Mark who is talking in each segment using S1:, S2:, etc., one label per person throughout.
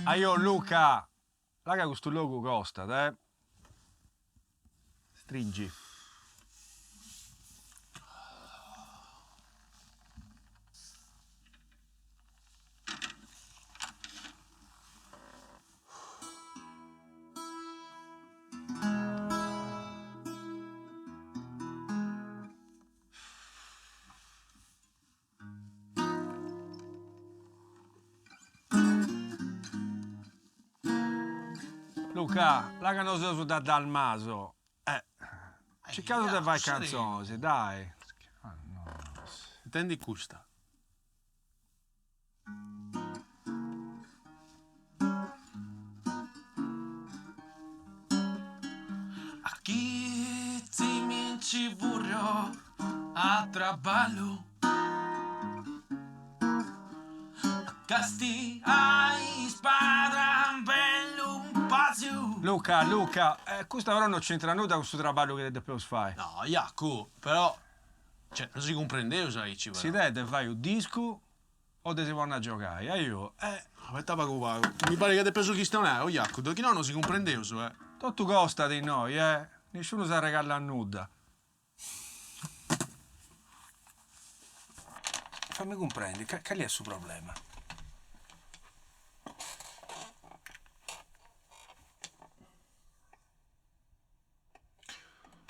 S1: Aio Luca, raga questo logo costa, Stringi. Luca, la che non so da Dalmaso. Cercato te vai canzoni, dai.
S2: Intendi questa? Aqui ti minci burro a trabalho. Casti ai spadra bello un pazio.
S1: Luca, questa però non c'entra nulla con questo traballo che dobbiamo fare.
S2: No, Jaco, però... Cioè, non si comprende, sai, ci
S1: Si deve fare un disco o te si vanno a giocare, io.
S2: Aspetta, Paco, mi pare che ti preso chi sta un Jaco, perché no non si comprende,
S1: Tutto costa di noi, Nessuno sa regalare a nuda. Fammi comprendere, che è il suo problema?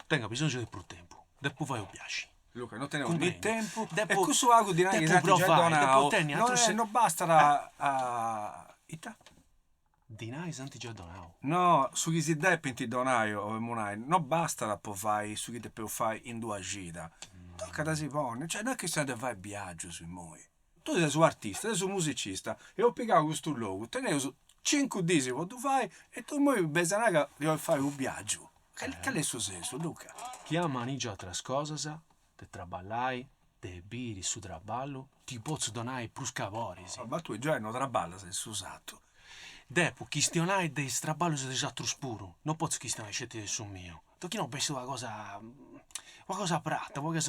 S2: Tenga bisogno di più tempo, dopo vai o piaci.
S1: Luca, non tenevo il tempo.
S2: Depo,
S1: e questo ago di che già donato. Non basta
S2: Ita? Dinai santi già donato.
S1: No, su chi si deve pinti donaio o monai, non basta la può fare su chi te può fare in due gita. Tocca da si pone, cioè non è che stai a fare viaggio sui moi. Tu sei su artista, sei su musicista e ho piegato questo logo, tenevo su 5 disi che tu fai e tu moi besanaga devi fare un viaggio. Che è il suo senso, Luca?
S2: Chiamani già altre cose, te traballai, te biri su traballo, ti posso donare più scavori, sì.
S1: Ma tu già non traballa sei usato.
S2: Depo, chistionai dei straballo se desatro spuro, non posso chistionare scetti del suo mio. Perché non penso una cosa pratta, una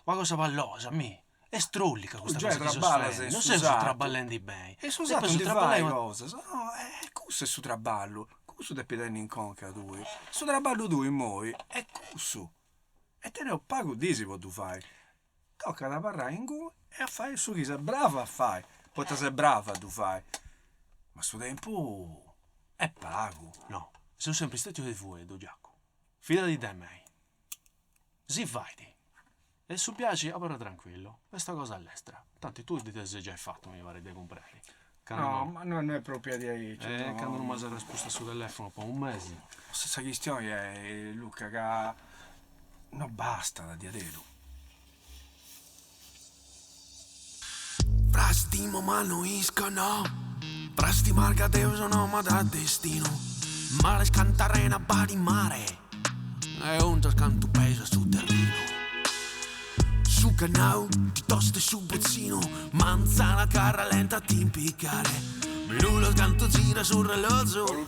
S2: cosa pallosa, a me. È strollica questa cosa che
S1: sostiene.
S2: Non sei su traballando bene.
S1: E su usato non ti fai cosa, no, questo è su traballo. Questo te pedeni in conca tu. Su traballo tu in moi, è questo. E te ne ho pago disivo tu fai. Tocca da parlare in cui e a fare su chi sei bravo a fare. Poi te sei brava tu fai. Ma su tempo è pago.
S2: No, sono sempre stato di voi, Giacomo. Fidati di me. Si fai. E su piace, apre tranquillo. Questa cosa all'estera. Tanto tu di te sei già fatto, mi pare di comprare.
S1: No, ma non è proprio di aici.
S2: No. Quando non mi sei risposto sul telefono per un mese.
S1: Questa questione è, Luca, che non basta da diadero.
S3: Prastimo ma non iscono. Prasti marca Deo sono ma da destino. Male scantare una badi mare. E un scanto peso sul terreno. Su canao, ti toste su bozzino. Manzana carra lenta a ti impiccare. Minuto scanto gira sul relozzo.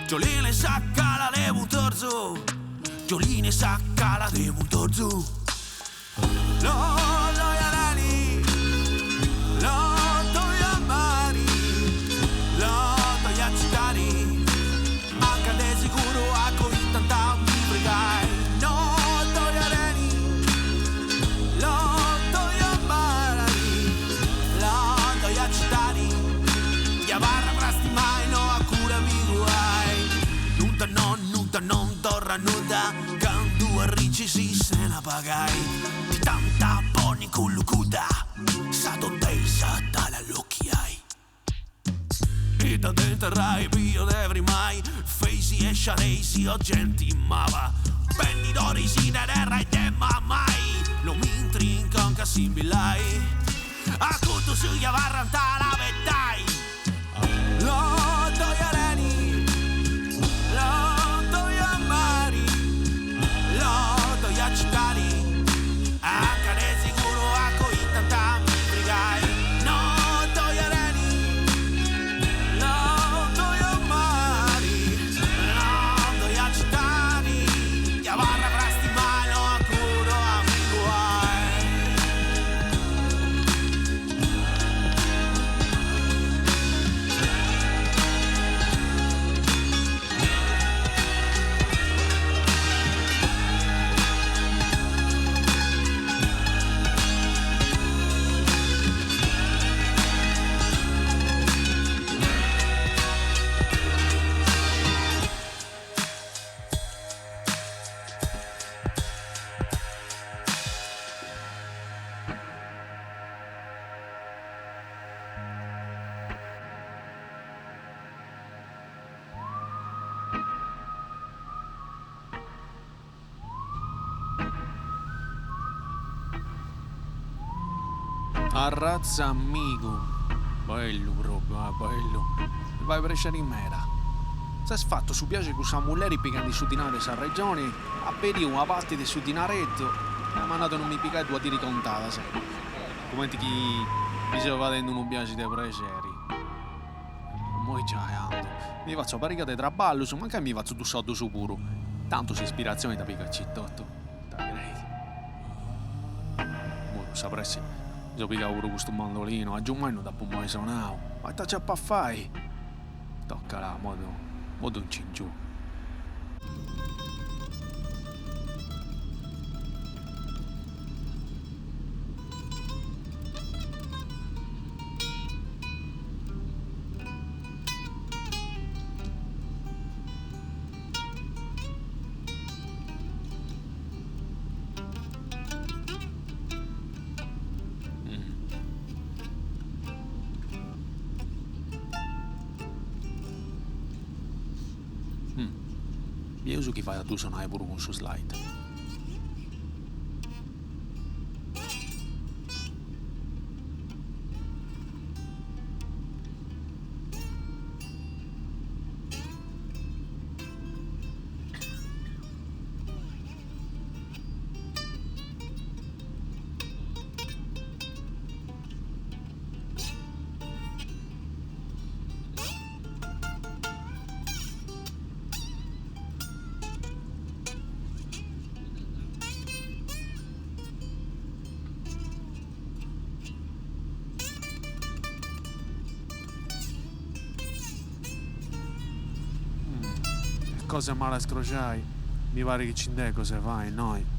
S3: Gioline sacca la devo un torzo. Gioline sacca la devo un torzo. Lo yarani. Lo to yamari. Lo to yachitari. Anche de sicuro a coi tanta mi pregai. No to yarani. Lo to yamari. Lo to yachitari. Yavarra prasti mai no a cura mi guai. Nuda non torra nuda. Quando arrici si se la pagai. Di tanta poni con lucuda. Sa tontesa dalla l'occhiai. E da dentro rai pio devri mai. Fesi e sciaresi o genti mava. Vendidori si ne terra e te mai. Lo mi intrincan che si bilai. A tutto su yavarranta la vettai. Lo to yareni. Lo to yamari. Lo to yachitari. Anche ne sicuro a coi tanta mi brigai. No to yareni. Lo to yamari. Lo to yachitari. Yavarra prasti mano a curo amigo ai.
S2: Arrazza amico. Bello proprio, bello. Vai per essere in mera. Se è fatto su piace con Samulleri piccando su dinare sa regione, a per una parte di su dinaretto, ma nato non mi piccai due tiri contata, sai. Come chi si va dentro un piace dei preseri. Moi già ando. Mi faccio barricate tra ballo, su manca mi faccio due soldi su puro. Tanto si ispirazione da piccarci tutto. Da gredi. Mo non sapresti. Io piccavo pure questo mandolino, a giù mai non da pommo suonavo. Ma sta già fai? Tocca là, modo un cingiù. Io so chi fai a tu suonare pure con su slide. Cose male scrociai. Mi pare che ci dai cose vai, noi.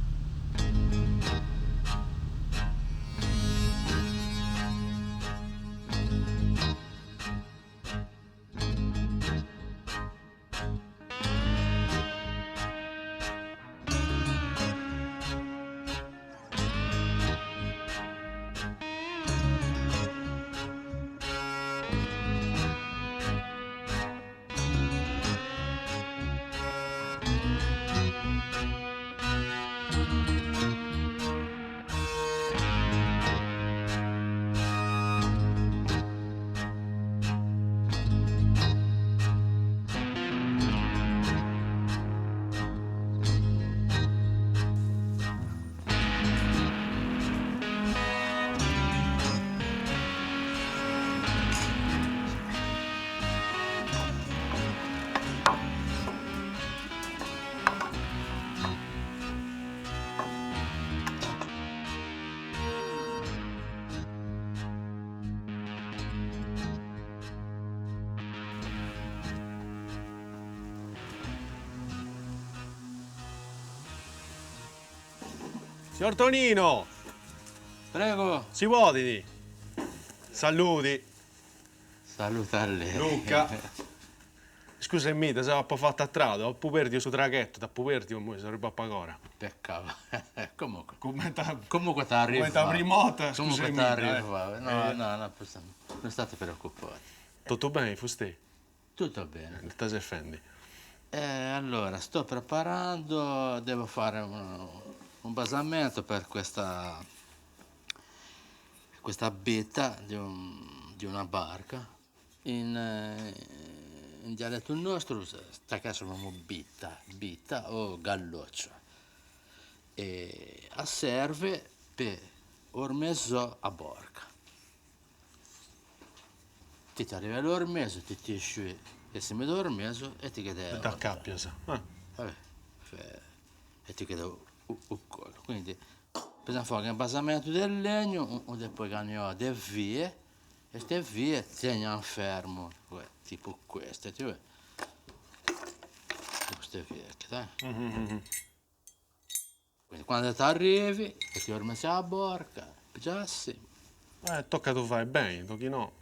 S4: Signor Tonino,
S5: Prego,
S4: si vuoti? Saluti.
S5: saluta a lei.
S4: Luca. Scusami, ti sei un po' fatto attrato, ho perso su traghetto, ti perso e poi sono arrivato a Pagora.
S5: Peccato. Comunque.
S4: Come ti
S5: Comunque ti arriva.
S4: come t'ha primata,
S5: Comunque
S4: scusami.
S5: ti arriva. Non state preoccupati.
S4: Tutto bene, Fusti?
S5: Tutto bene.
S4: Ti sei fendi?
S5: Allora, sto preparando, devo fare un basamento per questa bitta di una barca. In dialetto nostro sta che sono bitta o galloccio. E a serve per ormeso a barca. Ti arriva l'ormeso, ti esce e si mette l'ormeso e ti chiede.
S4: Da cappia, sa.
S5: E ti chiede un collo. Quindi bisogna fare un basamento del legno, poi ganyo delle vie, e queste vie tengono fermo, tipo queste, queste vie, dai. Quindi quando ti arrivi, ti ormai a barca, già sì.
S4: Tocca tu fai bene, tocchi no.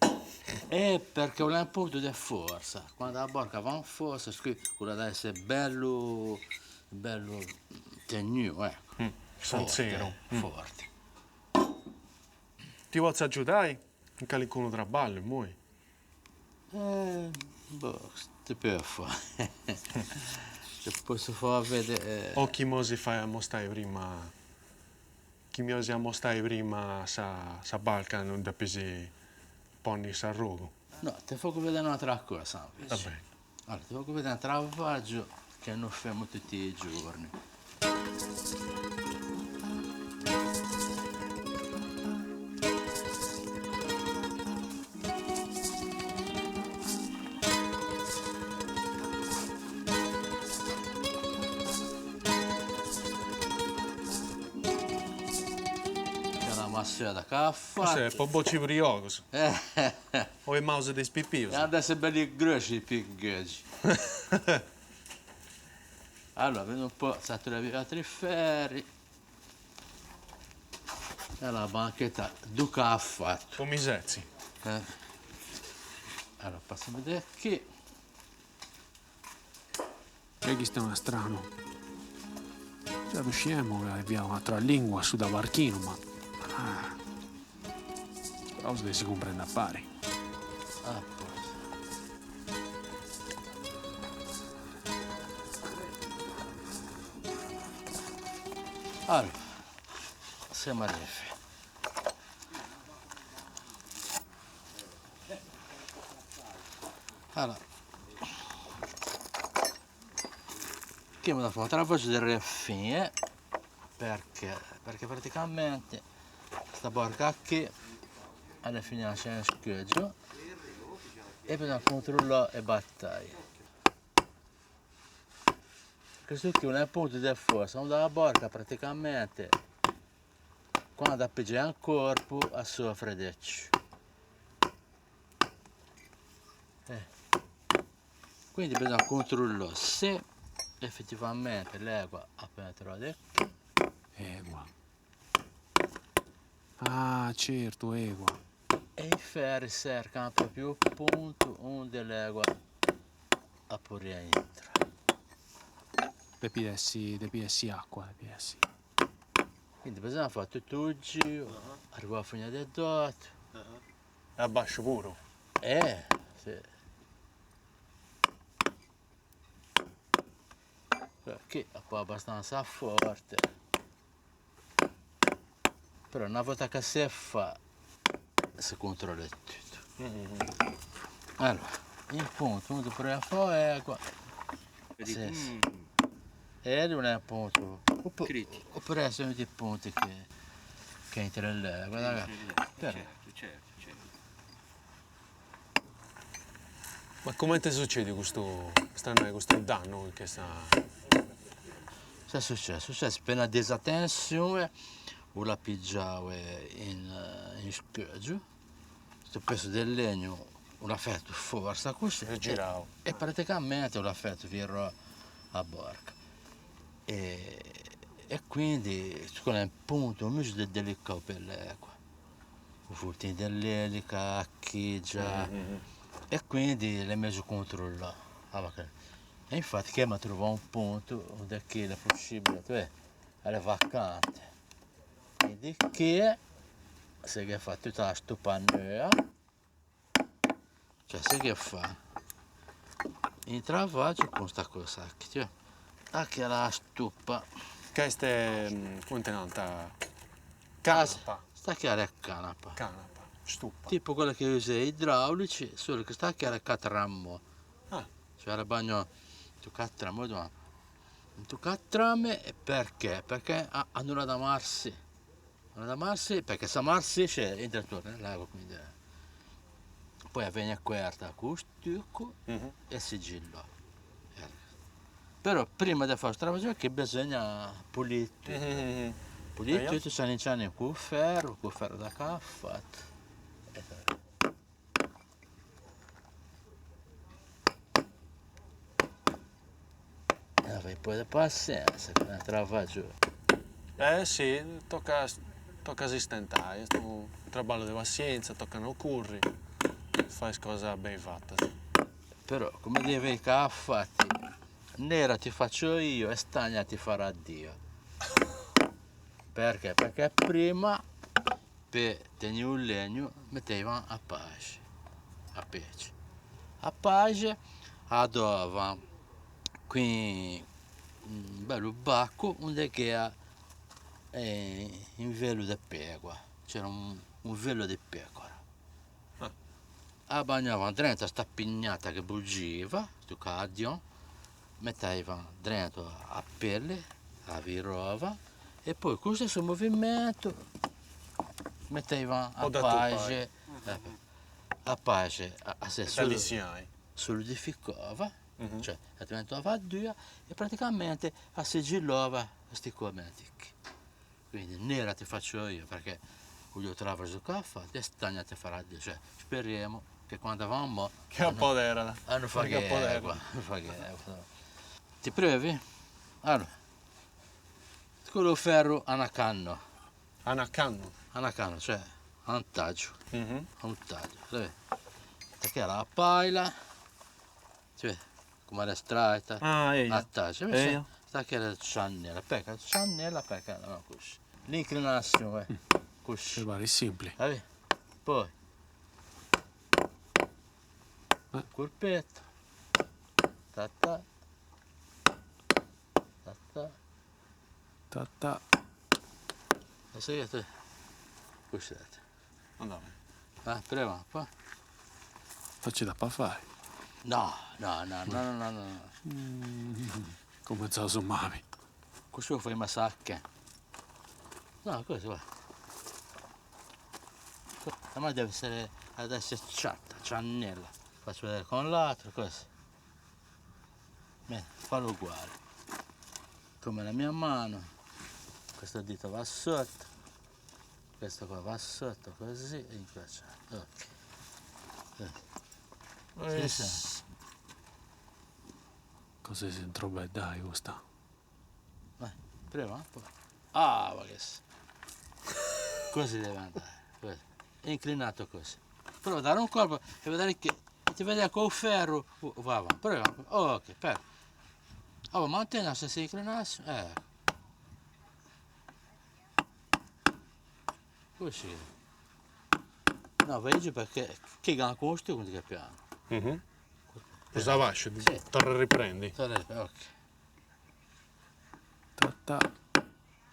S5: Perché non è un punto di forza. Quando la barca va in forza, quello deve essere bello tenuto, ecco.
S4: Sincero.
S5: Forte.
S4: Ti vuoi aiutare? In calicuno tra ballo e moi.
S5: Ti può fare. Ti posso far vedere.
S4: O chi mo si fa mostrare prima chi mi usiamo stai prima sa balca non da pesi ponni sa rogo.
S5: No, ti faccio vedere un'altra cosa invece.
S4: Va bene.
S5: Allora, ti faccio vedere un travaggio che non facciamo tutti i giorni. C'è la massetta che ha
S4: Questo è
S5: fatto.
S4: po' bocci briocos. O il mouse dei spippios.
S5: E adesso è belli grossi i piccaggi. Allora, vedo un po', stato le altri ferri. E la banchetta Duca ha fatto.
S4: O misezzi.
S5: Allora, passiamo a vedere qui.
S2: E chi sta strano? Già riusciamo che abbiamo un'altra lingua su da varchino, ma... Però si comprende a pari.
S5: Ah, posto. Allora, siamo arrivati. Allora, che mi da fare la voce del refine perché praticamente sta barca qui alla fine c'è un scudo e bisogna controllare le battaglie. Questo qui è un punto di forza, dalla barca praticamente quando appoggia un corpo a soffre di ciò. Quindi bisogna controllare se effettivamente l'egua ha penetrato
S2: Egua. Ah, certo, egua.
S5: e i ferri cercano proprio il punto dove l'egua ha pure rientra.
S2: Depidessi acqua, depidessi.
S5: Quindi bisogna fare tutto il giro, arrivare a fine del dotto.
S4: E abbascio puro.
S5: Sì. Qui è poi abbastanza forte. Però una volta che si fa, si controlla tutto. Allora, il punto per la fare qua. Sì. E non è un punto. Oppure essere dei punti che entra in lei. Guarda,
S1: Certo.
S4: Ma come ti succede questo danno che sta...
S5: Cosa è successo? È successo per una disattenzione, o la pigiava in spiaggia, questo pezzo del legno, l'ha fatto forza così
S4: Giravo.
S5: e praticamente l'ha fatto via a barca. E quindi quello è un punto molto delicato per l'acqua. Il fultino dell'elica, acchiggia, e quindi l'è messo controllato. E infatti che mi trovato un punto dove è possibile, è vacante. Quindi che se che fa tutta la stupannea, cioè se che fa in travaggio con sta cosa qui, anche la stupa,
S4: Questa è contenanta
S5: canapa, sta che è canapa,
S4: stupa.
S5: tipo quella che usa i idraulici, solo che sta che è catrammo, cioè il bagno tu catrammo, tu catrame perché? Perché hanno da amarsi. Perché se amarsi c'è entra torna nell'acqua, quindi poi avviene aperta con stucco e sigillo. Però prima di fare questo lavoro che bisogna pulire tutto. Pulire tutto, se iniziano con il ferro da caffè. E poi di pazienza, che è un lavoro.
S4: Sì, tocca stentare, è un lavoro di pazienza, toccano curri, fai cose ben fatte.
S5: Però come devi che ha fatti, nera ti faccio io e stagna ti farà Dio. Perché? Perché prima per tenere un legno mettevano a pace, a pece. A pace adovavano qui un bello bacco onde che in velo di pecora, c'era un velo di pecora. La bagnavano dentro sta pignata che bulgiva, sto cadio, mettevano dentro a pelle, la virova, e poi con questo movimento mettevano a pace a se solidificava, cioè diventava dura e praticamente a sigillava questi commenti. Quindi nera ti faccio io perché voglio trovare su caffè e stagna ti farà Dio, cioè speriamo che quando avevamo
S4: Che appoderala.
S5: hanno fatto
S4: Perché
S5: acqua. Ti provi? Allora, quello ferro anacanno,
S4: Anacanno.
S5: cioè un taglio,
S4: Mhm.
S5: un taglio, vedi? Perché la paila, cioè come era stretta,
S4: Ah,
S5: a taglio,
S4: Eia.
S5: sta che era ciannella, perché non così. L'inclinazione, così,
S2: Guarda, è semplice.
S5: vedi? Poi, colpetto, ta ta, ta ta,
S2: Ta.
S5: e seguite, così.
S4: Andiamo.
S5: Prima, poi.
S2: Facci da fare.
S5: No.
S2: Come se lo sommavi.
S5: Così lo fai masacche. No, così va. Ma deve essere adesso ciatta, ciannella. Faccio vedere con l'altro, così. Bene, fallo uguale. Come la mia mano. Questo dito va sotto. Questo qua va sotto, così e incrociato. Ok. Sì, sì.
S2: Così si trova e dai, questa.
S5: Vai, prima, poi. Ah, ma che così deve andare, così. Inclinato così. Prova a dare un colpo e vedere che ti vede con il ferro va avanti. Prova. Ok, perfetto. Allora, mantieni la stessa inclinazione. Così. No, vedi perché che ganno questo quindi che piano.
S4: Mhm. Cosa vascio?
S5: Sì.
S4: Torna e riprendi.
S5: Ok.
S2: Ta.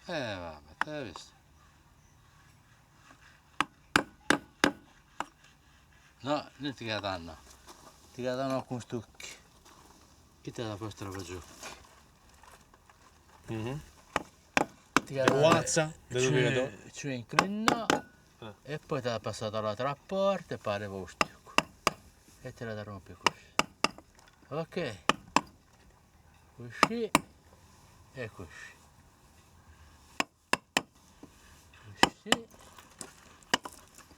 S5: Vabbè, te l'hai visto. No, non ti danno. Ti danno con stucchi. Chi te la posta giù?
S4: Mhm.
S5: Ti
S4: Guazza, dello vedo.
S5: ci inclina e poi te la passa dall'altra parte e pare lo stucco. E te la rompi così. Ok. Così e così. Così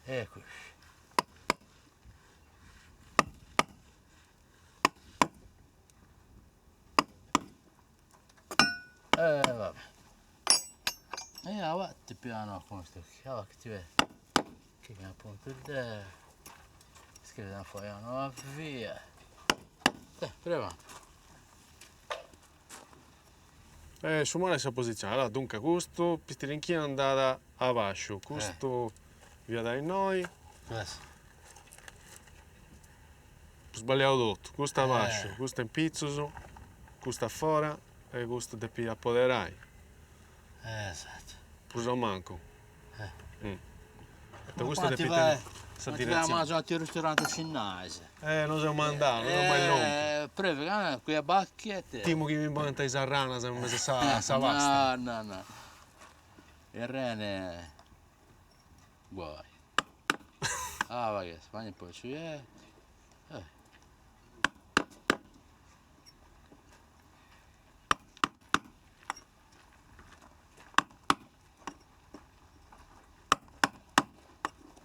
S5: e così. Vabbè. E avanti piano con sto chiavo che ti vedi. Che mi appunto il scrive da fuori una via. Prima.
S4: Su male si posiziona. Allora, dunque, questo pistirinchino è andata a vascio, questo via dai noi,
S5: Questo.
S4: sbagliato tutto. Questo a vascio, questo è in pizzoso, questo a fuori e questo te pia poderai.
S5: Esatto.
S4: Puso manco.
S5: Ma
S4: Questo te
S5: ti
S4: pia
S5: vai?
S4: questa
S5: Ma ti vai a
S4: direzione.
S5: mangiare al ristorante cinese.
S4: Non siamo andati, non ho mai nome.
S5: Prova, qui a bacchette.
S4: Timo che mi monta in sarrana se mi sa vasta.
S5: No. Il rene. Guai. Va che Spagna poi ci è.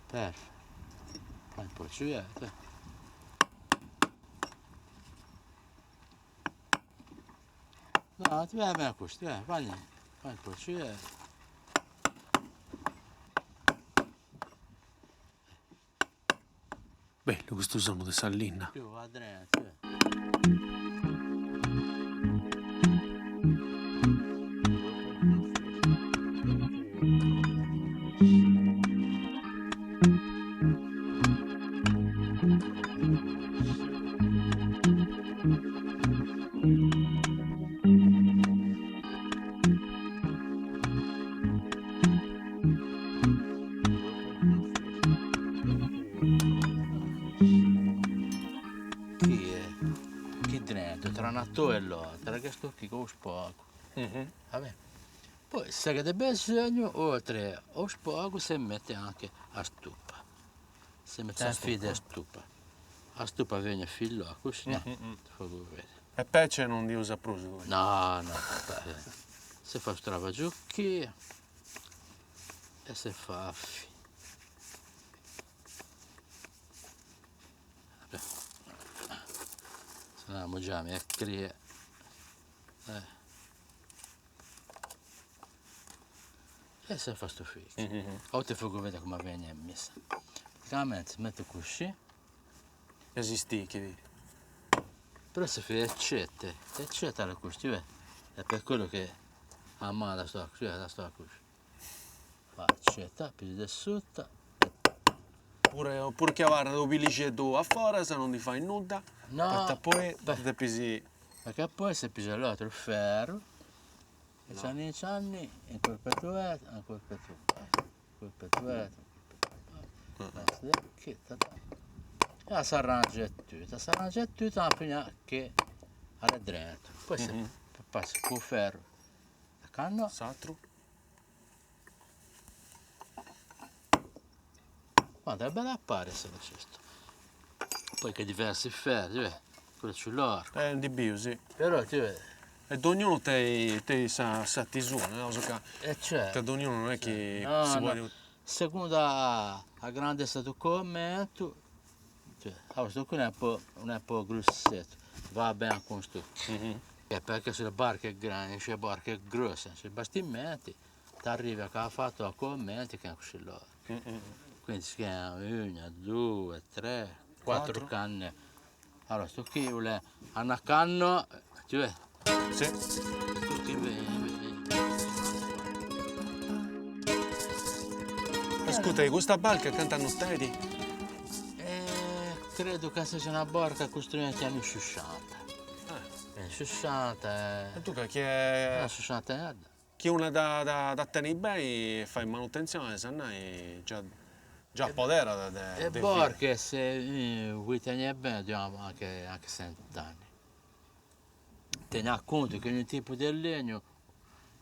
S5: Perfetto. Spagna poi ci è. No, ti vai bene questo, vai poi ci è.
S2: Bello questo suono di Sallina.
S5: Più va dentro. sto e l'altra, che sto qui con spago. Vabbè. Poi se che bisogno, oltre allo spago, si mette anche a stupa. Si mette a fide a stupa. A stupa viene filato così, no? Fa vedere.
S4: E pece non li usa più.
S5: No, si fa strava giocchi e si fa affi. Se andiamo già a crea. E si fa sto figlio. O ti fa vedere come viene a messa. Praticamente si mette così,
S4: Esisti, che dici?
S5: però si fa eccetta la questione. È per quello che a mano sta così, la sta così. Fa eccetta, più da sotto.
S4: Pure chiamare lo bilicetto a fuori se non ti fai nulla.
S5: No,
S4: Perché poi
S5: beh.
S4: ti pisi.
S5: Perché poi si piglia l'altro ferro, e c'anni, in quel pettuetto, in quel pettuetto, e si arrangia tutto, fino che alla dentro. Poi si passa con il ferro, la canna,
S4: Satro.
S5: quando è bella appare se lo cesto. Poi che diversi ferri, quello sull'arco.
S4: È di bio, sì.
S5: Però ti vedi,
S4: E ognuno te sa tisone, no?
S5: e c'è.
S4: Che ognuno non è che
S5: No,
S4: si
S5: no.
S4: vuole.
S5: Secondo la grandezza del commento, cioè, questo qui è un po' grossetto, va bene con questo. Perché sulle barche grandi, sulle barche grosse, sui bastimenti, ti arrivi a che ha fatto a commenti che è così loro. Quindi si chiama 1, 2, 3, 4
S4: Quattro.
S5: canne. Allora, sto qui è una canna, ti vedi?
S4: Sì.
S5: Sto qui vedi.
S4: Ascolta, questa barca cantano stati?
S5: Credo che sia una barca costruita negli anni 60. 60,
S4: E tu che è
S5: 60
S4: una da tenere bene fai manutenzione, se no è già podera
S5: e barche se vuoi tenere bene abbiamo anche 100 anni. Teniamo conto che ogni tipo di legno,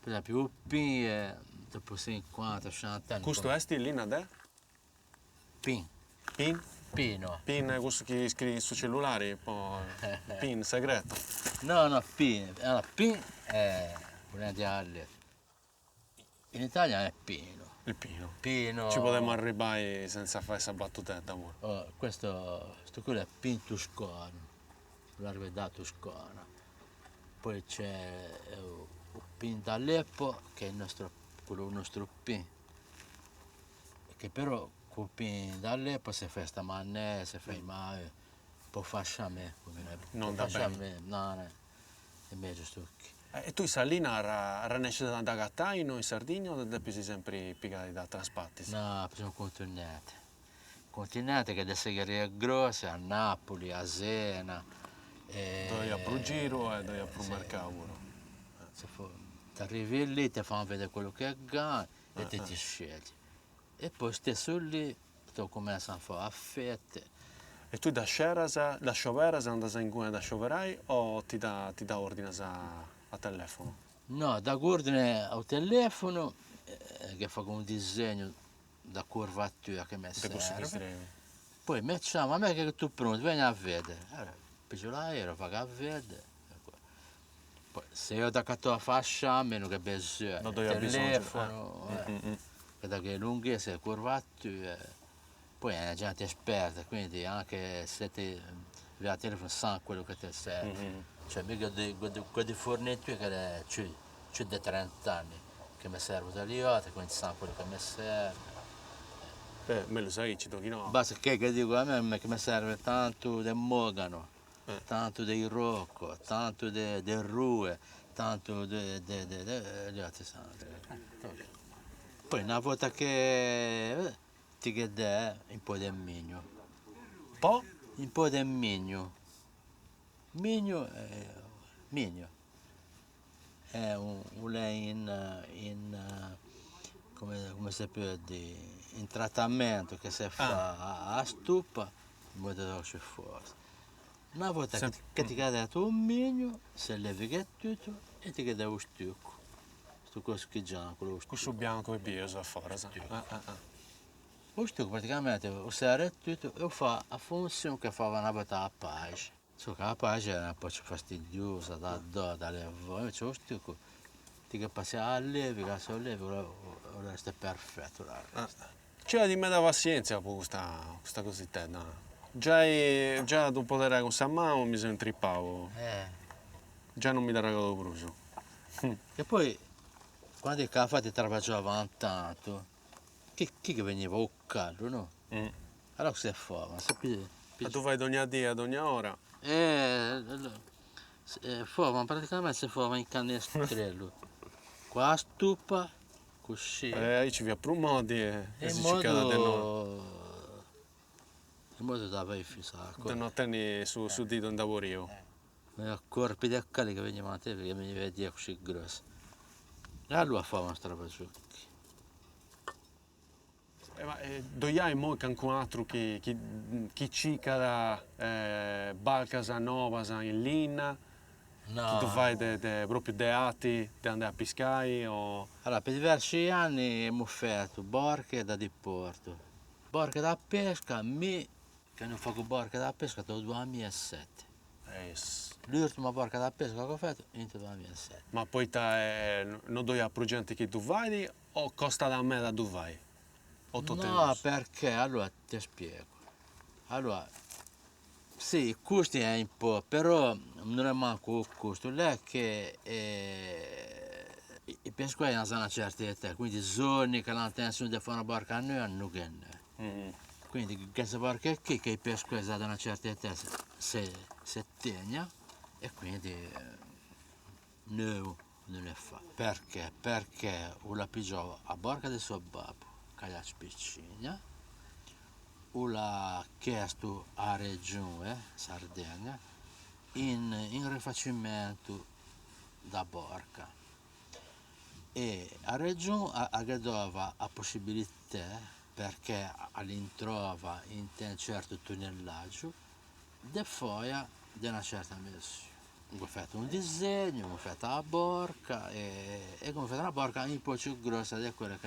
S5: per esempio il pin è dopo 50-60 anni.
S4: Questo è lì, Nadè?
S5: Pin,
S4: Pin?
S5: pino.
S4: Pin è questo che scrivi su cellulari, poi pin segreto.
S5: No, pin. Allora, pin è una di alle. In Italia è pino.
S4: Il pino.
S5: Pino.
S4: Ci potremmo arrivare senza fare questa battutetta pure.
S5: Questo qui è pin toscano, l'arveda toscana. Poi c'è il pin d'Aleppo che è il nostro pin. Che però col pin d'Aleppo si fa sta manè, si fa male, può fare sciame.
S4: Non da bene.
S5: No, è meglio sto qui.
S4: E tu in Salina rannesci da Gattaino in Sardegna o da pesi sempre piccati da traspatti?
S5: No, sono continente. Continente che adesso è grosse, a Napoli, a Siena.
S4: Dove io a giro e dove io a mercato.
S5: Ti arrivi lì, ti fanno vedere quello che hai e ti scegli. E poi stesso lì, tu cominci a fare a fette.
S4: E tu da scioveras andai in cui da scioverai o ti dà ordine a telefono?
S5: No, da ordine al telefono, che fa un disegno da curvatura che mi
S4: Che così
S5: serve. Poi mi chiama, a me che tu pronto, vieni a vedere. Allora, piglio l'aereo, vado a vedere. Poi, se io da catto a fascia, meno che bisogno.
S4: Non do io bisogno.
S5: Telefono, che da che è lunghezza, curvatura. Poi è gente esperta, quindi anche se ti via telefono sa quello che ti serve. Cioè, mica di forniture che c'è da 30 anni che mi serve da lì, quindi sa quello che mi serve.
S4: Me lo sai, ci tocchi no.
S5: Basta che dico a me che mi serve tanto del mogano, tanto del rocco, tanto del rue, tanto degli altri santi. Poi una volta che ti chiede un po' del migno.
S4: Po'?
S5: Un po' del migno. Migno è come si può dire, in trattamento che si fa a stupa in modo da uscire fuori. Una volta
S4: Sempre-
S5: che ti cade un migno, se levi che tutto e ti cade un stucco. Sto coso che già, quello stucco.
S4: Questo bianco e bioso fuori, sa.
S5: O stucco praticamente, o serve tutto e fa a funzione che fa una volta a pagina. So che la pagina è un po' fastidiosa da dalle voci, invece lo stucco ti che passi a levi, che se lo levi, ora è perfetto.
S4: C'è di me da pazienza per questa cosità, no? Già dopo dare con San Mao mi sono intrippato, già non mi dà regalo brucio.
S5: E poi, quando il caffè ti travagliava tanto, chi che veniva o caldo, no? Allora cosa fa? Ma se
S4: Ma tu vai ogni dia, ad ogni ora?
S5: Fava praticamente si fava in canestrello. Qua a stupa, così.
S4: Io ci via per un modi e
S5: in
S4: si ci cade di no.
S5: modo da vai fissato.
S4: Da non tenere su dito in lavorio.
S5: Corpi di accali che venivano a te perché mi vedi così grosso. E allora fa una strapazzucchi.
S4: Ma dove hai mo qualcun altro che ci cada Balcasa Novasa in linea?
S5: No.
S4: Tu vai proprio deati, di andare a pescare o...
S5: Allora, per diversi anni abbiamo fatto barche da diporto. Barche da pesca, che non faccio barche da pesca dal 2007. L'ultima barca da pesca che ho fatto è nel 2007.
S4: Ma poi non doi a progetti che tu vai o costa da me da tu vai? O tu
S5: No, perché? Allora ti spiego. Allora, sì, i costi è un po', però non è manco il costo. Lei che i pescatori hanno una certa età, quindi zone che hanno intenzione di fare una barca a noi hanno che ne. Quindi questa barca qui che i pescatori hanno una certa età si tegna e quindi noi non ne fa. Perché? Perché la pigiava a barca del suo babbo, che è spiccina, o l'ha chiesto a Regione, Sardegna, in rifacimento da barca. E a Regione aveva la possibilità, perché all'introva in un certo tonnellaggio, di foglia di una certa missione. Ho fatto un disegno, ho fatto la barca e ho fatto una barca un po' più grossa di quella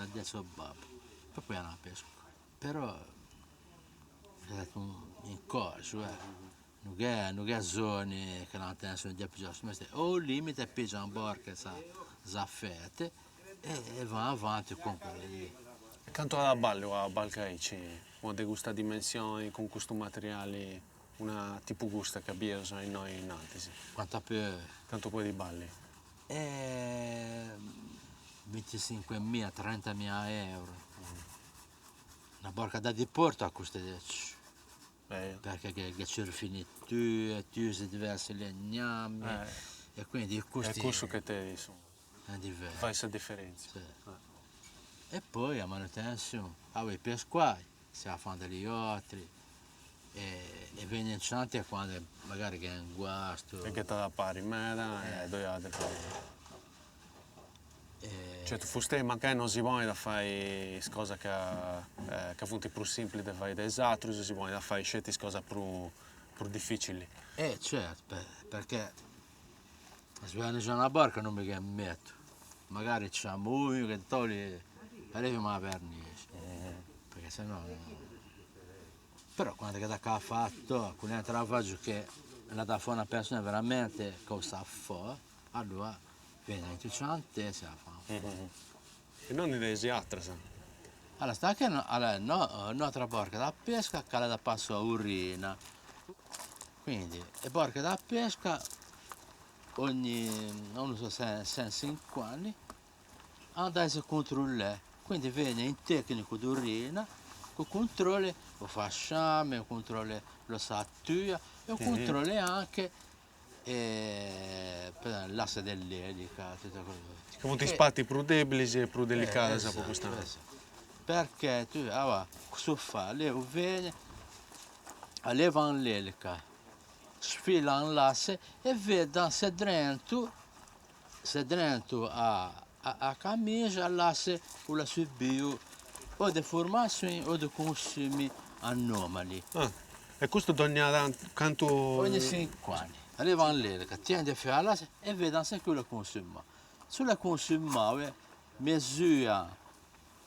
S5: del suo babbo. E poi la pesca. Però è stato un coso, non è zone che non intenzione di appoggiare, o il limite appoggia una barca zaffette e va avanti con quella lì.
S4: Quanto alla balca c'è una questa dimensione con questo materiale, una tipo gusta che abbiamo noi in Antisi?
S5: Quanto più?
S4: Quanto poi di balli?
S5: 25.000, 30.000 euro. Una barca da diporto a costa di perché che ci finito tu diversi legnami e quindi i costi
S4: È questo che te
S5: è diverso.
S4: fa questa differenza.
S5: Sì. E poi a manutenzione, i pesquai, si fanno degli altri e viene in quando magari che è un guasto.
S4: Perché te da pari meda e due altre cose. Cioè tu fuste magari non si vuole da fare cose che sono più semplici da fare dai altri, si vuole da fare scelte cose più difficili.
S5: Certo, perché se viene già una barca non mi che metto. Magari c'è un buio che toglie arriviamo a vernice. Perché sennò. Però quando che ha fatto, con il travaglio che è andata a fare una persona veramente cosa fa, allora viene entusiasta e se la fa.
S4: E non di desi altre, sa.
S5: Allora sta che un'altra barca da pesca che da passo a urina. Quindi le barche da pesca non so se 5 anni andare a controllare. Quindi viene un tecnico d'urina che controlla lo fasciame, controlla lo sattua e controlla anche l'asse dell'elica, tutte quelle.
S4: Come ti spatti più deboli e più delicati, sa per questa.
S5: Perché tu, questo fa, lei viene, leva l'elica, sfila l'asse e vede se dentro a camicia l'asse o la subito o di formazioni o di consumi anomali.
S4: E questo quanto...
S5: Ogni 5 anni. Arrivano lì, che tiende a fare e vedono se quello consuma. Sulla consumare, misura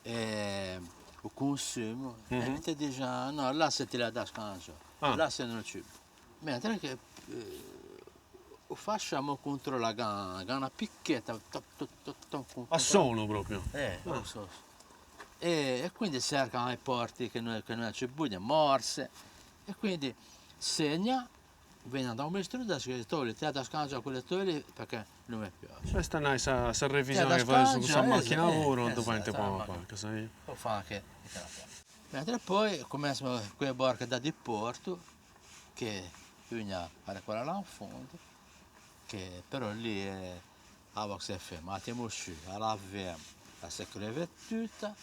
S5: o consumo, e ti dice, no, là se ti la dà scanso, là se non c'è. Mentre che facciamo contro la una picchetta.
S4: A solo proprio.
S5: Non so. E quindi cercano i porti che noi ci buoniamo, morse, e quindi segna, viene da un maestro da scrittore, ti da scanso a quelle toglie perché non mi piace.
S4: Questa è una revisione che
S5: da
S4: fai su
S5: scanso,
S4: questa macchina lavoro,
S5: esatto,
S4: dove ti può
S5: esatto.
S4: fare, sai?
S5: Lo fa anche. Mentre poi cominciano quelle barche da diporto, che bisogna fare quella là in fondo, che però lì è a si è fermato, su, alla VM, la secreve tutta,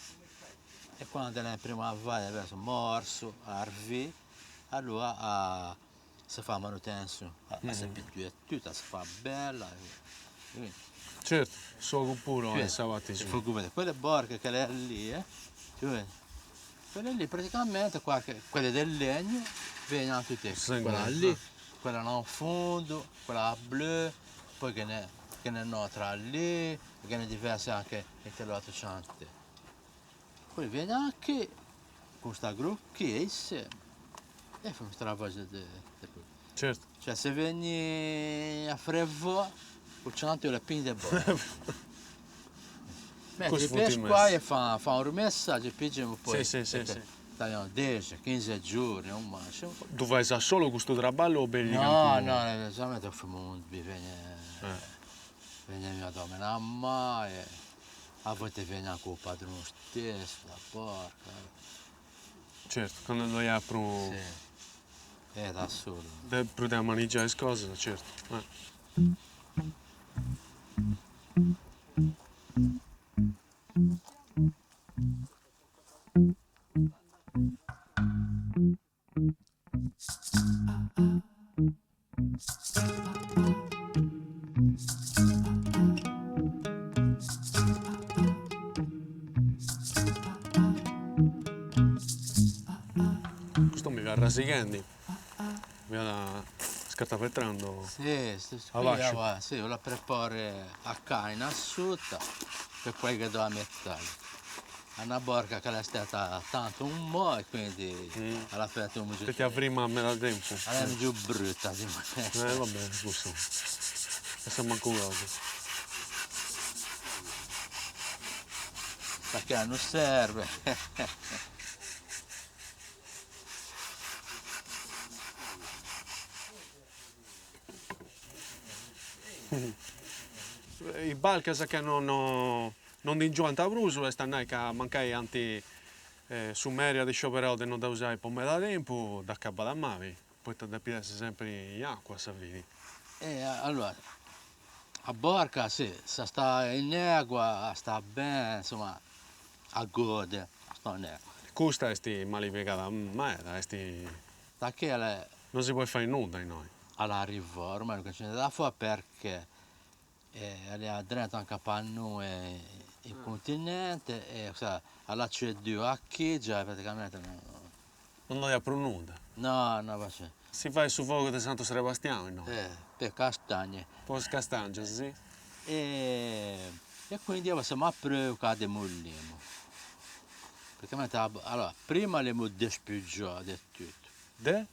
S5: e quando è prima vai verso Morso, Arvi, allora si fa manutenzione, si pittura tutta, si fa bella. Quindi,
S4: Certo, so pure, savati su.
S5: quelle barche che è lì, quelle lì praticamente, quelle del legno, vengono tutte, quella lì, quella là in fondo, quella blu, poi che ne è un'altra lì, che ne è diversa anche in quell'altro cante. Poi viene anche questa gruppo e fa un travaglio di
S4: Certo.
S5: cioè se vieni a Frevo, il cante la pinta e buona. Mentre per qua e fa un rimessaggio, pigliamo poi.
S4: Sì.
S5: Tagliamo 10-15 giorni, un massimo.
S4: Tu fai solo questo traballo o belli
S5: No, esattamente facciamo viene mia donna, e a volte viene anche il padrone stesso, la porca.
S4: Certo, quando noi aprono...
S5: Sì, è da solo.
S4: Proviamo a mangiare le cose, certo. Questo mi va rasicando. Mi va scartapetrando.
S5: Sì, sì, io la preparo a canna sotto per poi che do a metallo. È una barca che è stata tanto un mo' e quindi alla fine un
S4: Che ti avremo a metà tempo.
S5: è più brutta di me.
S4: Vabbè, scusa. Questo manco cosa.
S5: Perché non serve.
S4: I balcas che non ingiunta a bruso e stanno che mancai anti sumeria di sciopero non da usare per metà tempo da capa da mavi. Poi ti devi sempre in acqua, Savini.
S5: Allora, a barca sì, se sta in acqua sta bene, insomma, a gode, sta in acqua.
S4: Questa è malificata, ma
S5: Da che
S4: non si può fare nulla in noi.
S5: alla riforma, non c'è da fare perché è dentro anche a noi il continente e alla c'è due a chi già praticamente
S4: Non lo apro nulla.
S5: no, c'è.
S4: Si fa il fuoco di Santo Sebastiano, no?
S5: Per castagne.
S4: Poi Castaggia, sì.
S5: E quindi siamo a prova di molliamo. Praticamente, allora, prima le abbiamo despuggiato tutto.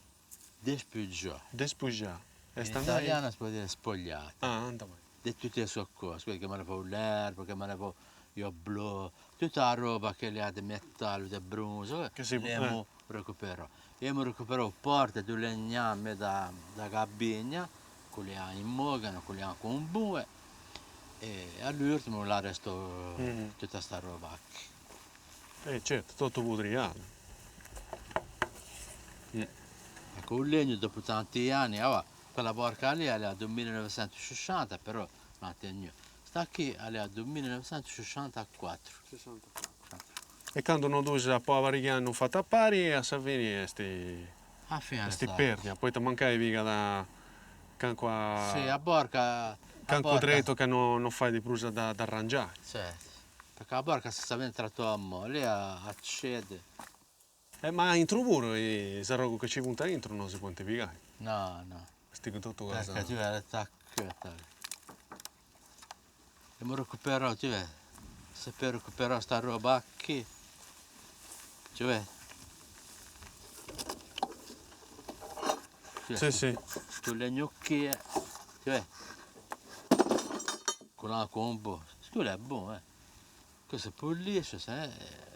S5: Despuggiato.
S4: Despuggiare.
S5: In italiano si può dire spogliato.
S4: Andiamo.
S5: Di tutte le sue cose, quelli che me ne fa l'erba, che me ne fa io blu, tutta la roba che le ha di metallo, di bronzo,
S4: Che si
S5: abbiamo recuperato. Abbiamo recuperato porte di legname da gabbigna, quelli in mogano, quelli con bue, e all'ultimo la resto tutta questa roba qui.
S4: Certo, tutto putriano.
S5: Ecco, un legno dopo tanti anni, quella barca lì è del 1960, però non tengo. Sta qui è del 1964.
S4: E quando non usi la povera che hanno fatto a pari, a Savini sti perdi. Poi ti manca viga da canqua...
S5: Sì, a barca...
S4: Canco dritto che non fai di prusa da arrangiare.
S5: Certo, perché la barca si sta entrando a mo', lì accede.
S4: Ma intro pure, se rogo che ci punta intro non si può piegare.
S5: No, no.
S4: Stiamo tutto cosa.
S5: Perché tu hai le tacchette. E mi recupero, tu vedi? Se per recuperare sta roba qui, tu vedi?
S4: Sì, sì.
S5: Tu le gnocchie, tu vedi? Con la combo, quello è buono, eh. Questo pulisce, sai?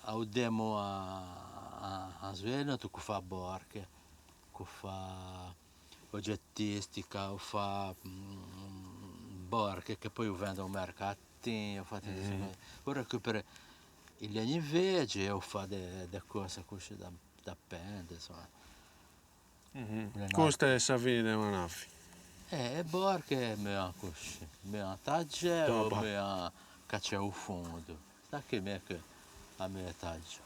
S5: Audiamo a Sveglia, tu che fa barche, che fa oggettistica, o fa barche che poi vendono mercatini, o fa o recupera i legni veggie o fa delle cose così da pende, insomma.
S4: Questa è la vita di Manaffi.
S5: Barche mi ha così, mi ha tagge o mi ha cacciato fundo. Sta che mi è che a me taggio.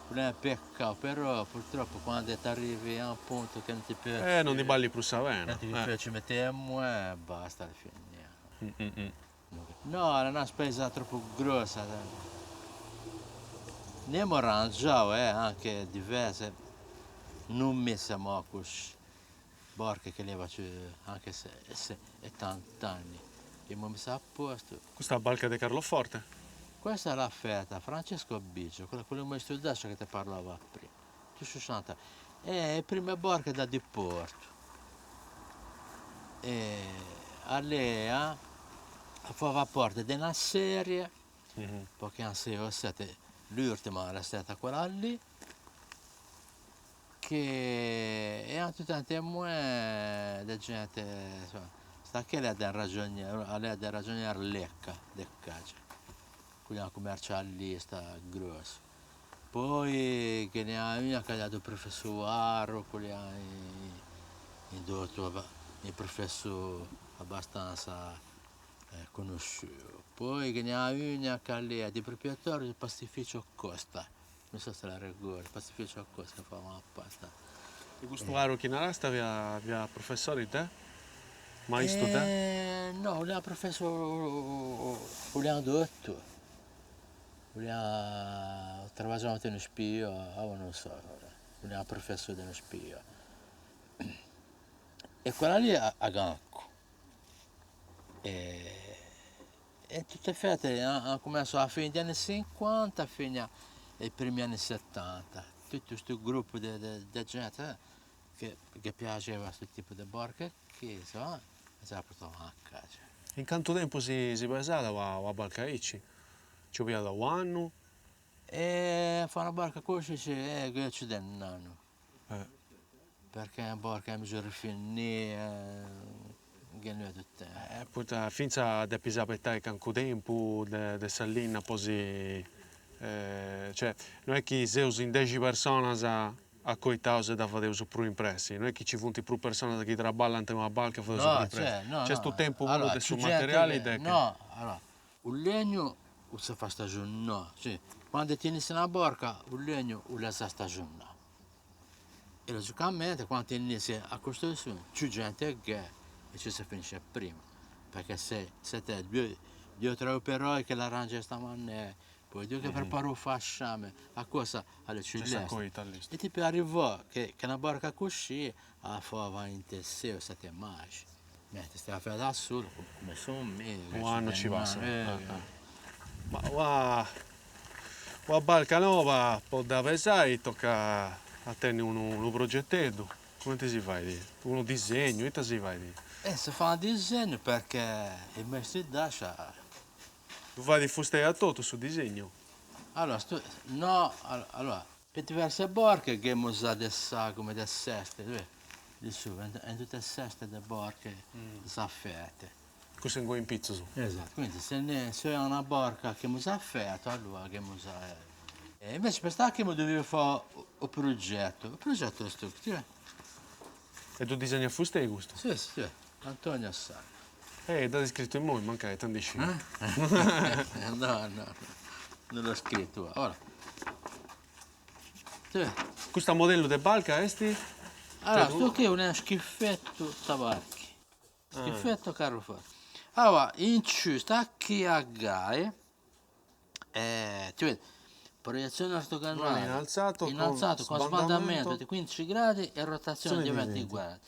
S5: Non è peccato, però purtroppo quando ti arrivi a un punto che non ti piace.
S4: Non ti balli più savena.
S5: Non ti piace mettermo e basta alla fine. No, è una spesa troppo grossa. Ne abbiamo arrangiato anche diverse, non messe a così. Barche che leva anche se è tanti anni. E mi messo a posto.
S4: Questa è la barca di Carloforte.
S5: Questa è la fetta, Francesco Biggio, quello che mi studiato che ti parlava prima. Tu 60. È la prima barca da diporto. E a lei fa parte di una serie, perché hanno 6 o 7, l'ultima è stata quella lì, che è tutta una di gente, insomma, sta che lei ha da ragioniere lecca, quella commercialista grosso. Poi che ne ha una che ha dato il professor Arro, quelli ha indotto il professore abbastanza conosciuto. Poi che ne ha una che lei ha di proprietario del pastificio Costa. Non so se la ricordo, il pastificio Costa che fa una pasta.
S4: E questo Arro che ne resta via professore te? Maestro te?
S5: No, lui è professore, lui è dottor. Lui ha lavorato in spia, non so, lui è professore dello spia. E quella lì a Ganco. E tutte fette hanno cominciato alla fine degli anni 50 fino ai primi anni 70. Tutto questo gruppo di gente che piaceva questo tipo di barche che si la portavano a casa.
S4: In quanto tempo si passava a Balcaicci? Ci aveva da un anno?
S5: E fa una barca così che ci dà un anno. Perché è una barca misura finita, che non è tutto tempo.
S4: Poi finché da pisare per quanto tempo, da salina così, cioè non è che se in 10 persone a coitause da fare uso più impressi, non è che ci funti più persone che lavorano in una barca a fare uso più impressi. C'è questo tempo uno dei suoi materiali?
S5: No, allora, il legno si fa stagionare, cioè, quando tieni una barca, il legno la sa stagionare. E logicamente quando inizi a costruzione, c'è gente che ci si finisce prima, perché se te due o tre operai che l'arrangia questa maniera, poi due che preparano il fasciame, a cosa alle cilestre. E ti può arrivare che una barca così a fare in te 6 o 7 mesi. Mentre stai a fare da solo, come sono me.
S4: Un anno ci va. Ma la barca nuova, può da pesare, tocca a tenere un progetto. Come ti si fa? Uno disegno, come ti si fa?
S5: Si fa un disegno perché il mestiere d'ascia.
S4: Tu fai di fuste a tutto sul disegno?
S5: Allora, allora, per diverse barche che abbiamo usato come da seste, di su, in tutte le seste delle barche saffette.
S4: Questo è un pizzo su.
S5: Esatto, quindi se è una barca che mi saffetta, allora che mi sa. E invece per stare che mi dovevo fare il progetto è questo qui.
S4: E tu disegni a fuste questo?
S5: Sì, Antonio sa.
S4: Da scritto in moi, manca tanti
S5: No, non l'ho scritto. Ora.
S4: Questo modello di barca è?
S5: Allora, questo qui è un schiffetto tabarchi. Schiffetto Carloforte. Allora, in ciù sta qui a Gai, ti vedi, proiezione ortogonale,
S4: Innalzato con
S5: innalzato con
S4: sbandamento
S5: sbandamento di 15 gradi e rotazione di 20 gradi.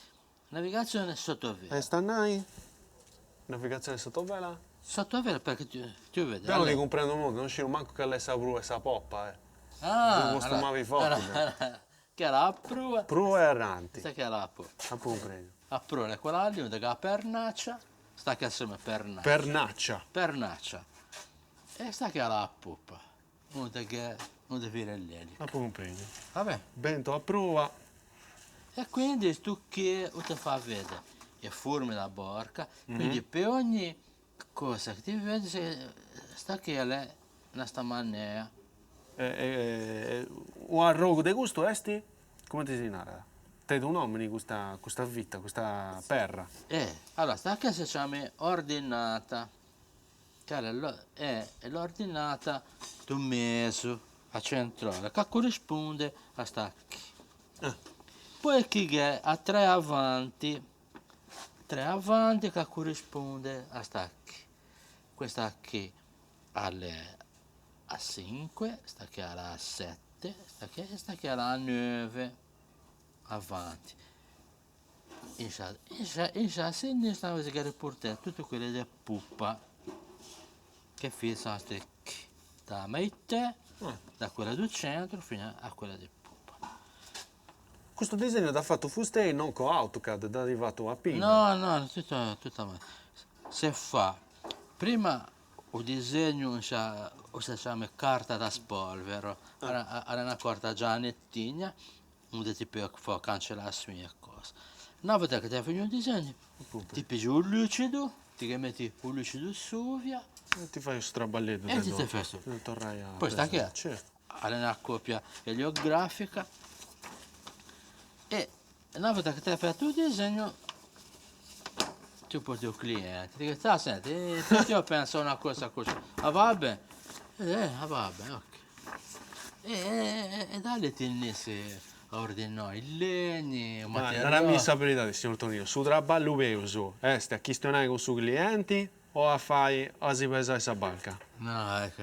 S5: Navigazione sottovela.
S4: Stannai? Navigazione sottovela?
S5: Sottovela perché ti vedi.
S4: Però non li comprendo molto, non scivo manco che lei sa pru e sa poppa,
S5: Ah,
S4: Non costumavi forti.
S5: che era a prua,
S4: Pru e erranti.
S5: sta che era a prua.
S4: Appunto prego.
S5: A prua è quella lì, dove la pernaccia, sta che insomma pernaccia.
S4: Pernaccia.
S5: Pernaccia. E sta che era a puppa. Uno dei firellini.
S4: Appunto prego.
S5: Vabbè.
S4: Bento a prua.
S5: E quindi tu che ti fa vedere e formi la borca, quindi per ogni cosa che ti vedi sta che è in questa maniera.
S4: Un arrogo di gusto esti? Come ti si narra? Te un nome di questa vita, questa perra.
S5: Allora sta che si chiama ordinata, che è l'ordinata del mese a centrale, che corrisponde a sta qui. Poi chi è a tre avanti che corrisponde a sta qui. Questa qui a 5, sta qui a 7, sta qui a 9 avanti. In a sinistra che riporta tutte quelle di puppa che fissano queste qui. Da metà, da quella del centro fino a quella di puppa.
S4: Questo disegno da fatto fuste e non con AutoCAD, da arrivato a pinna.
S5: No, tutta se fa prima il disegno si chiama carta da spolvero, era una carta già nettina, dove ti puoi fare cancellazioni e cose. Una volta che ti hai finito il disegno, ti pigi un lucido, ti metti un lucido su via
S4: Ti fai un straballetto.
S5: e ti fai su. Poi sta che
S4: Certo.
S5: hai una copia eliografica e una volta che ti hai fatto il disegno tu porti il cliente, ti dici, senti, io penso a una cosa così, va bene? Va bene, ok. E da lì ti inizi a ordinare i legni, il
S4: Ma
S5: materiale.
S4: la mia sapere, signor Tonino, su traballo uso, stai a questionare con i suoi clienti o a fare a si pesare questa balca?
S5: No, ecco.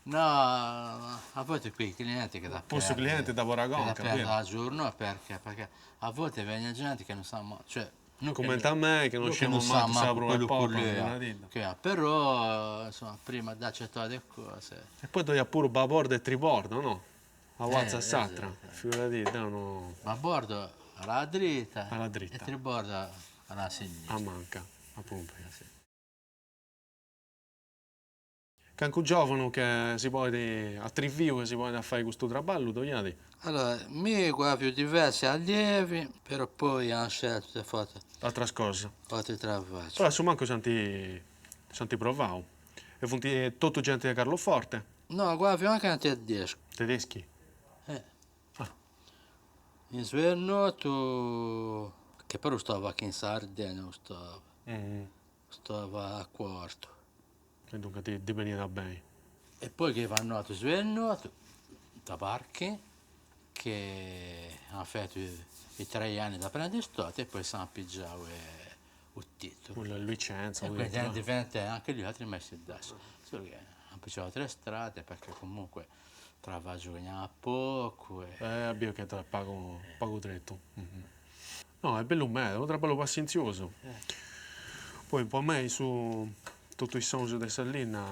S5: No, a volte quei clienti che da
S4: Posso cliente da Voragon,
S5: che da
S4: capito?
S5: al giorno perché a volte viene gente che non sa cioè non
S4: Come
S5: che-
S4: a me, che non
S5: non
S4: sciamo manco
S5: sa
S4: sapro e
S5: quello
S4: poco,
S5: che però insomma prima di accettare le cose
S4: E poi tu hai pure babordo e tribordo, no? A Wazza
S5: esatto.
S4: Satra. Figurati, no,
S5: ma a bordo alla dritta
S4: Alla dritta.
S5: e triborda alla sinistra.
S4: a manca, appunto. Che anche un giovane che si può a Trivio che si può fare questo traballo, togliati.
S5: Allora, mi guardo diversi allievi, però poi hanno scelto di fare
S4: Altra cosa.
S5: altri travaggi.
S4: Però su manco santi provato. E funti tutto gente di Carloforte,
S5: No, guardo anche in tedesco.
S4: tedeschi.
S5: In Svernoto, che però stava anche in Sardegna, non stava. Stava a Quarto.
S4: E dunque ti veniva da bene.
S5: E poi che vanno a Svernoto, da Barchi, che hanno fatto i 3 anni da apprendistato e poi si hanno pigiato il titolo.
S4: Con la licenza.
S5: E
S4: con
S5: quindi
S4: il-
S5: hanno diventato anche gli altri messi da solo. Solo che hanno pigiato 3 strade perché comunque travaggio veniva poco.
S4: Abbiamo che te pago dritto. No, è bello me, è un traballo pazienzioso. Poi per me su tutto il sonno di Sallina,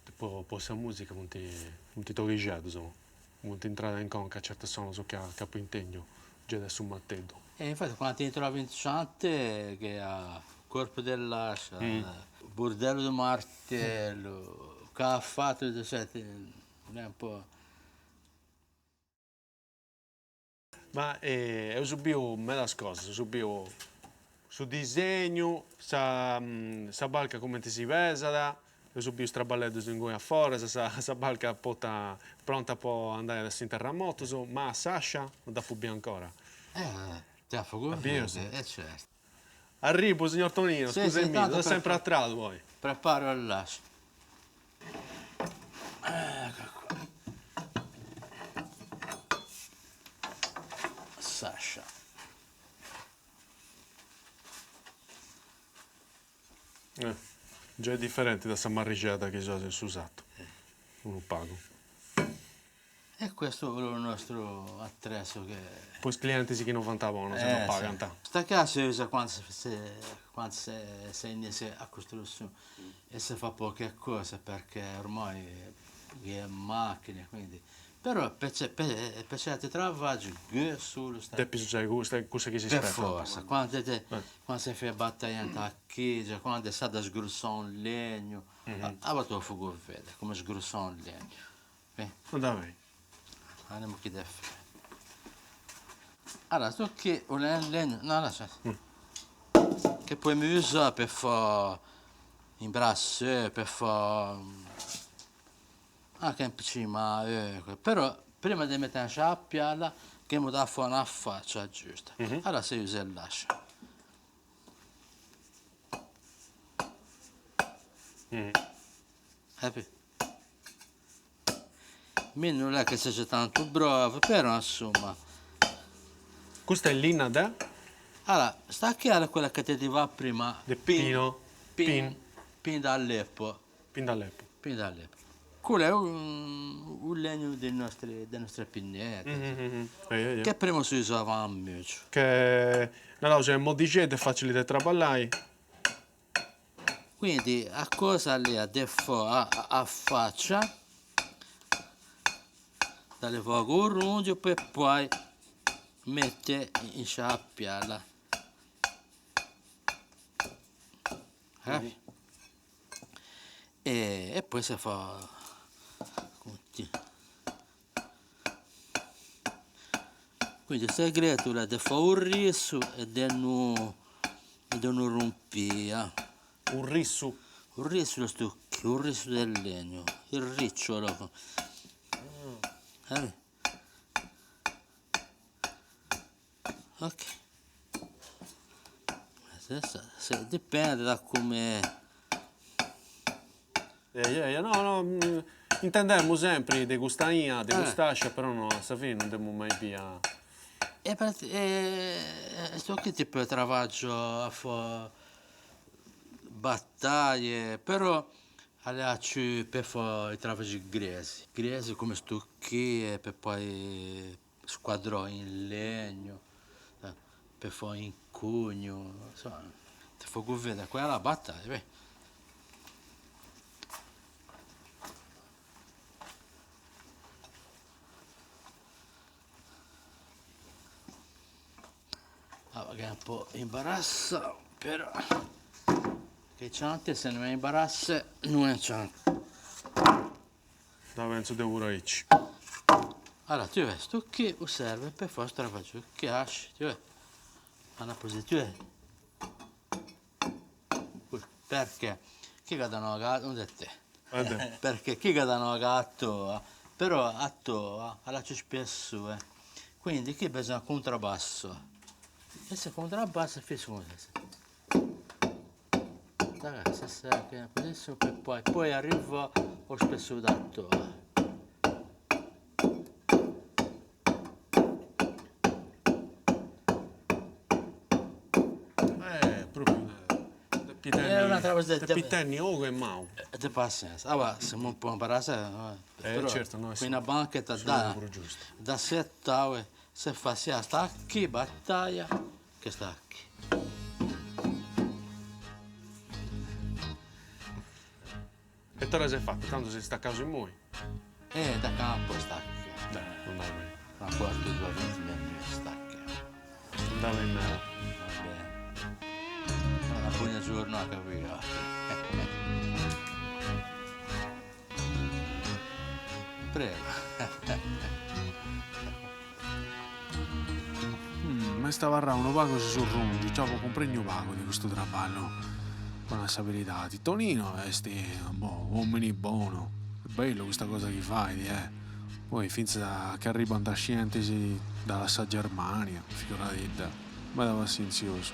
S4: tipo questa musica non ti toglie, insomma. Non ti entrare in conca certe sono su che capo impegno, già da su Matteo.
S5: E infatti quando ti trovi in Sante, che ha Corpo dell'Ascia, Bordello di Martello, che ha fatto, cioè, è un po'...
S4: Ma io subito mille cose, subito su disegno, sa balca come ti si vesa, io subito straballetto in cui a fuori, sa balca pronta per andare a terremoto, ma Sasha non da fubi ancora.
S5: ti ha fatto
S4: Abbiamo, sì.
S5: certo.
S4: Arrivo, signor Tonino,
S5: Sì,
S4: scusami,
S5: sì, tanto
S4: sono
S5: per
S4: sempre attratto voi.
S5: Preparo il lascio. Ecco qua. Sasha.
S4: Già è differente da sta marricata che già si è usato. Non pago.
S5: E questo è il nostro attrezzo che...
S4: Poi i clienti si che non vantavano, se non pagano.
S5: Sta casa si usa quando si inizia a costruzione e si fa poche cose perché ormai è macchine, quindi... Però per certi travaggi solo sta...
S4: Te c'è cosa che si
S5: Per
S4: aspetta.
S5: forza, quando si fa battaglia a chiesa, quando si da sgruzzare un legno, allora tu fuoco vede come sgruzzare un legno.
S4: Dai.
S5: Andiamo che deve fare. Allora, sto qui, un legno, no, lascia. Che poi mi usa per fare imbrasse, per fare anche un picima, però prima di mettere la pialla, che mi dà fuori una faccia giusta. Allora si usa il lascia. Capito? Me non è che sia tanto bravo, però insomma.
S4: Questa è l'inna da?
S5: Allora, sta chiara quella che ti diceva prima.
S4: De Pino.
S5: Pin d'Aleppo.
S4: Pin d'Aleppo.
S5: Pin d'Aleppo. Quello è un legno delle nostre pinnette. Che prima si usava a molto.
S4: Che la lausa è modicetta e facile da traballare.
S5: Quindi a cosa lì a faccia, dalle fuoco un rungio per poi mette in sciappiala. E poi si fa quindi il segreto è di fare un riso e di non rompire.
S4: Un riso.
S5: Un riso lo stucchi, un riso del legno, il ricciolo. Ok. Dipende da come...
S4: No, intendiamo sempre di gustaia, di gustascia, però no, a fine non dobbiamo mai via.
S5: So che tipo di travaggio a fare battaglie, però all'acci per fare i travaggi gresi come stucchi per poi squadrò in legno, per fare in cugno, insomma, ti fa vedere quella è la battaglia, beh. Che è un po' imbarazzo, però che c'ante se non è imbarazzo non è c'ante.
S4: Da penso di uraici.
S5: Allora tu vedi, sto qui serve per fare stravaggio che asci, tu vedi, una posizione. Perché chi gadano a gatto, non è te. Perché chi gadano a gatto, però a to alla c'è spesso, quindi qui bisogna contrabbasso. E se contrabbasso fai come ragazzi, se che adesso per poi arriva lo spesso dato.
S4: Proprio
S5: È un'altra cosa
S4: da Pittenni, Ogo e Mau.
S5: Di pazienza. Allora, se non può imparare,
S4: certo, no,
S5: qui una banchetta da 7 ore, se fa sia sta qui battaglia che sta qui.
S4: E te la sei fatta, tanto si sta a casa in noi.
S5: Da campo sta qui.
S4: Dai, non dai bene.
S5: Una quarto di 2 minuti sta qui.
S4: Non dai in me.
S5: Vabbè. Una buona giornata, via. Prego.
S2: Ma stava a un pago si sorrungi, ciao, comprendo pago di questo traballo. Con la sapidità di Tonino, uomini buono. È bello questa cosa che fai, Poi finza che arrivano da scienziati dalla Germania, figurati te. Ma da pazienzioso.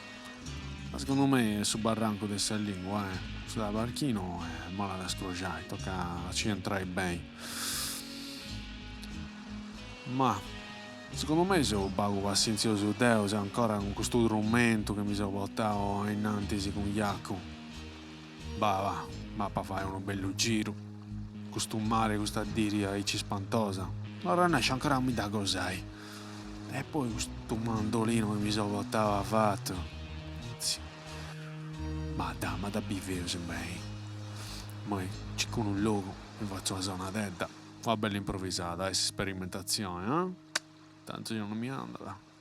S2: Ma secondo me sul barranco del lingua, sul barchino è male da scrociare, tocca ci entrare bene. Ma secondo me se ho bago pazienzioso Deo, se ancora con questo strumento che mi sono portato innanzi con Iaco.
S4: va per fare uno bello giro. Questo mare, questa diria ci spantosa. Allora nasce ancora mi da cos'hai. E poi questo mandolino che mi salvatava fatto. Sì. Ma da biveo sembra. Ma ci con un logo, mi faccio la zona detta. Va bella improvvisata, sperimentazione, eh? Tanto io non mi ando.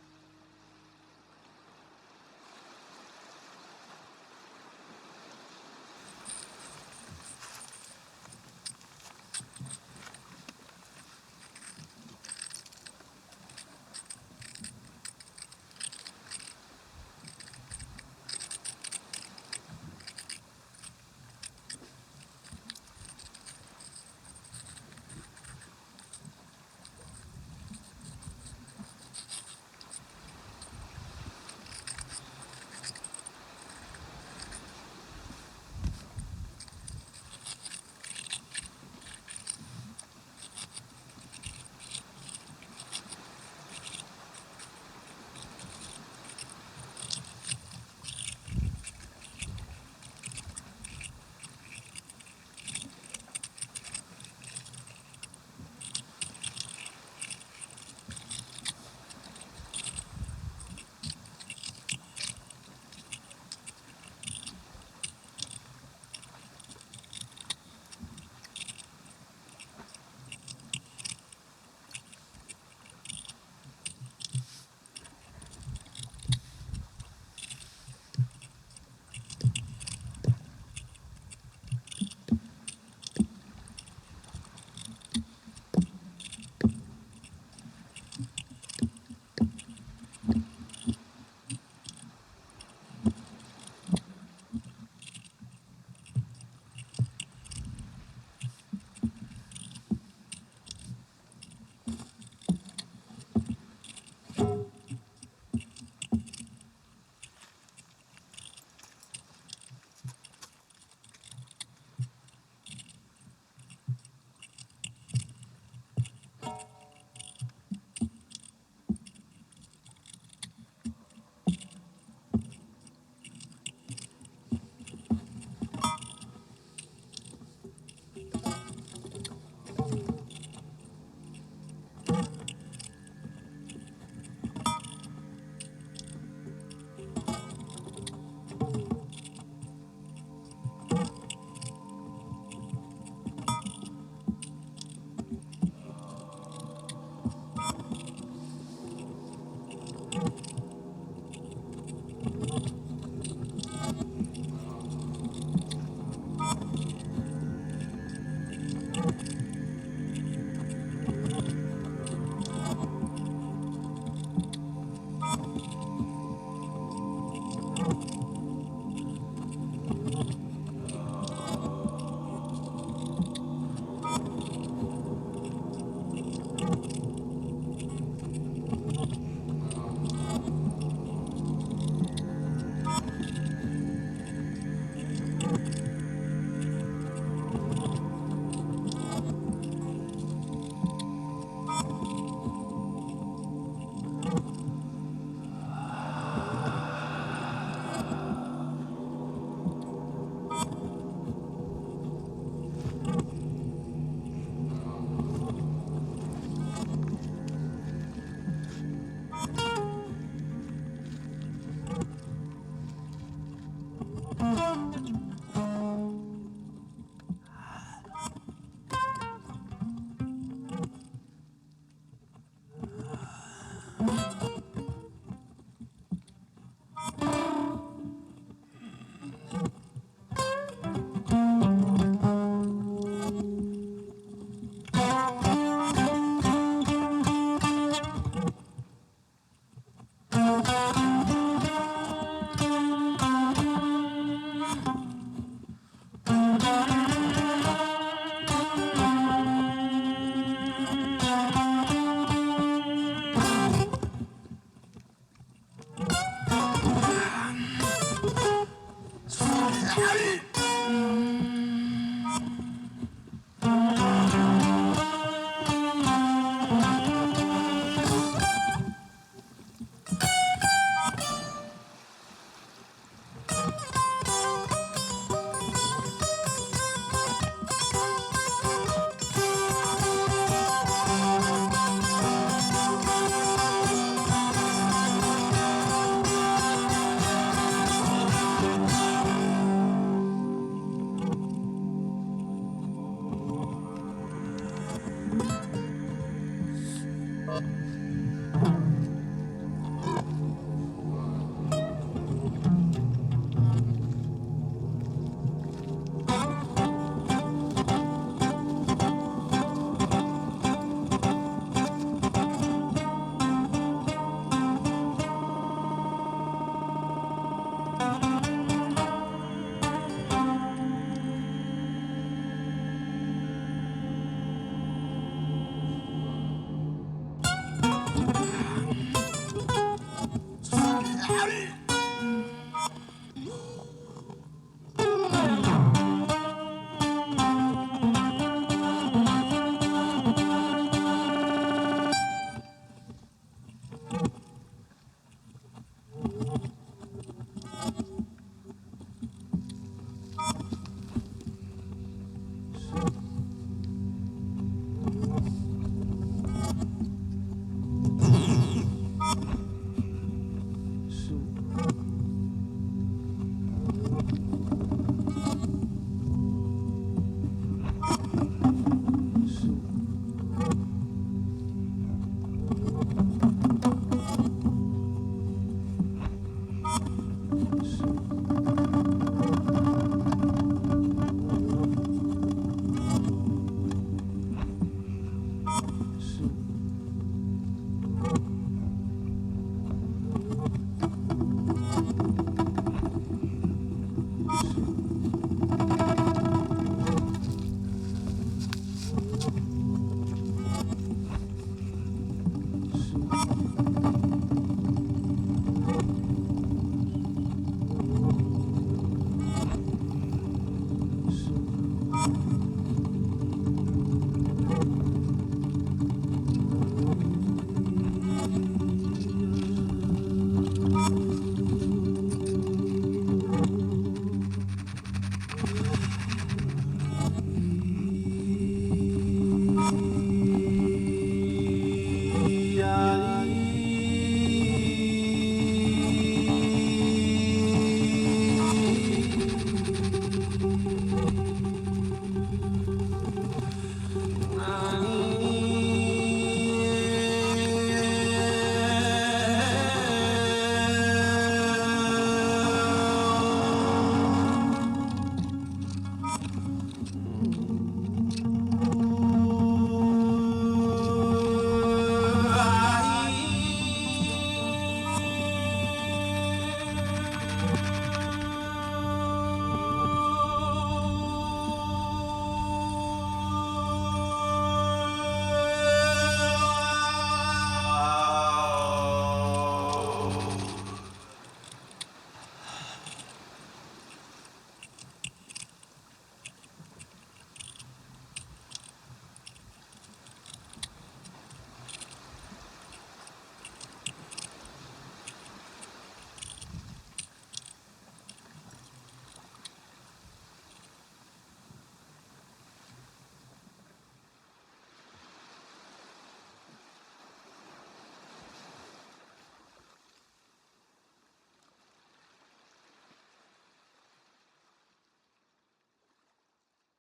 S3: Su.